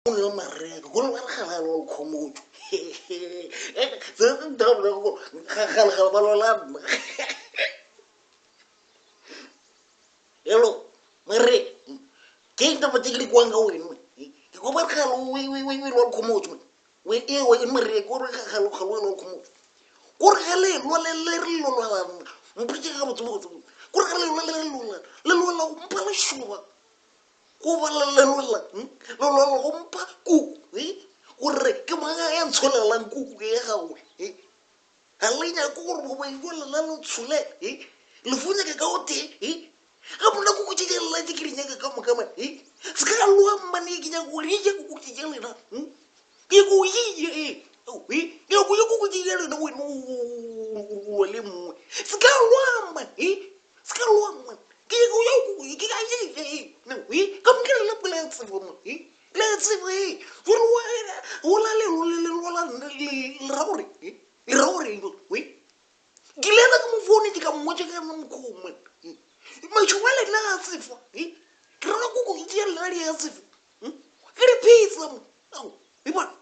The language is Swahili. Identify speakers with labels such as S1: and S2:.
S1: Uno marrego, uno marrega lo como. Se doble go, jala balola. Hello, marre. Quem tá batendo com anga win? Ko barka lo wi lo como. We we marre ko jala lo como. Ko jale lo le lo. Mpiti ka mutu. Ko jale lo mpala shuba. Kuba la umpa ku urre ke manga yan sola lan ku ke hawo alinya ku ru ba ngola la lo tsule lu funya ke kaote hapo na ku tije la tikiri nya kama ska lu mani kinya ku rije ku tije na ke ku yi ke ku tije na wale mu ska lu ska lu que eu que aí não e como que ele pode se for let's see for wala rauri we gilena como fone de como moja que não como mas wala na se for kira ku ku dia la ya se for kire pizza não e ba